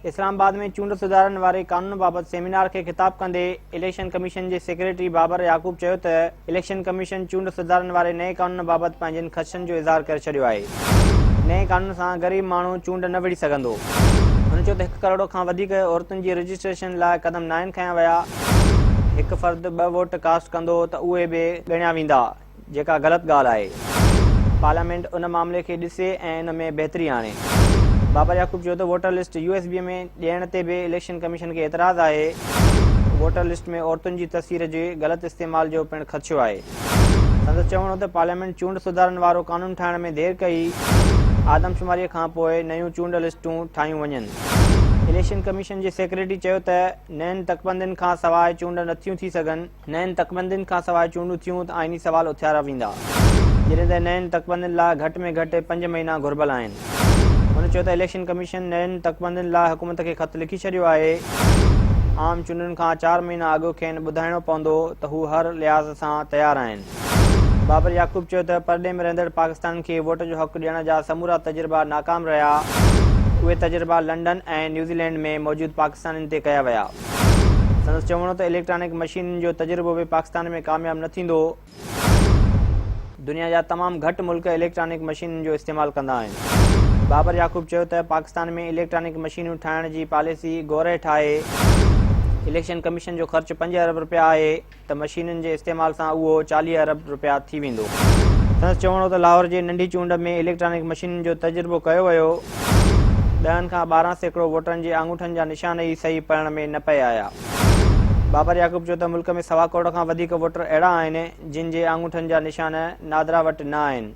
इस्लामाबाद में चूंड सुधारन वारे कानून बाबत सेमिनार के खिताब कंदे इलेक्शन कमीशन के सेक्रेटरी बाबर याकूब चयो त इलेक्शन कमीशन चूंड सुधारन वारे नए कानून बाबत पंहिंजनि ख़दशनि जो इज़हार करे छॾियो आहे। नए कानून सां ग़रीब माण्हू चूंड न विढ़ी सघंदो। हुन चयो त 1 करोड़ खां वधीक औरतुनि जी रजिस्ट्रेशन लाइ क़दम न आहिनि खयां विया। हिकु फ़र्द 2 वोट कास्ट कंदो त उहे बि ॻणिया वेंदा, जेका ग़लति ॻाल्हि आहे। पार्लियामेंट उन मामले खे ॾिसे ऐं इन में बहितरी आणे। बाबर याकूब चयो त वोटर लिस्ट USB में ॾियण ते बि इलेक्शन कमीशन खे एतिराज़ आहे। वोटर लिस्ट में औरतुनि जी तस्वीर जे ग़लति इस्तेमाल जो पिणु ख़दशो आहे। संदसि चवणो त पार्लियामेंट चूंड सुधारन वारो कानून ठाहिण में देरि कई। आदमशुमारीअ खां पोइ नयूं चूंड लिस्टूं ठाहियूं वञनि। इलेक्शन कमीशन जे सेक्रेटरी चयो त नयनि तकबंदियुनि खां सवाइ चूंड नथियूं थी सघनि। नयनि तकबंदियुनि खां सवाइ चूंडूं थियूं त आइनी सवाल उथियारा वेंदा, जॾहिं त नयनि तकबंदियुनि लाइ घटि में घटि 5 महीना घुर्बल आहिनि। हुन चयो त इलेक्शन कमीशन नयनि तकबंदियुनि लाइ हुकूमत खे ख़त लिखी छॾियो आहे। आम चूंडुनि खां 4 महीना अॻु खेनि ॿुधाइणो पवंदो त हू हर लिहाज़ सां तयारु आहिनि। बाबर याकूब चयो त परॾे में रहंदड़ पाकिस्तान खे वोट जो हक़ ॾियण जा समूरा तजुर्बा नाकाम रहिया। उहे तजुर्बा लंडन ऐं न्यूज़ीलैंड में मौजूदु पाकिस्तानियुनि ते कया विया। संदसि चवणो त इलेक्ट्रॉनिक मशीनुनि जो तजुर्बो बि पाकिस्तान में कामयाबु न थींदो। दुनिया जा तमामु घटि मुल्क इलेक्ट्रॉनिक मशीनुनि जो इस्तेमालु कंदा आहिनि। बाबर याकूब चयो त पाकिस्तान में इलेक्ट्रॉनिक मशीनूं ठाहिण जी पॉलिसी गौर हेठि आहे। इलेक्शन कमीशन जो ख़र्चु 5 अरब रुपया आहे त मशीनुनि जे इस्तेमाल सां उहो 40 अरब रुपया थी वेंदो। संदसि चवणो त लाहौर जे नंढी चूंड में इलेक्ट्रॉनिक मशीनुनि जो तजुर्बो कयो वियो। 10 खां 12% वोटरनि जे आङूठनि जा निशान ई सही पढ़ण में न पिए आया। बाबर याकूब चयो त मुल्क में 1.25 करोड़ खां वधीक वोटर अहिड़ा आहिनि जिन जे आङूठनि जा निशान नादरा वटि न आहिनि।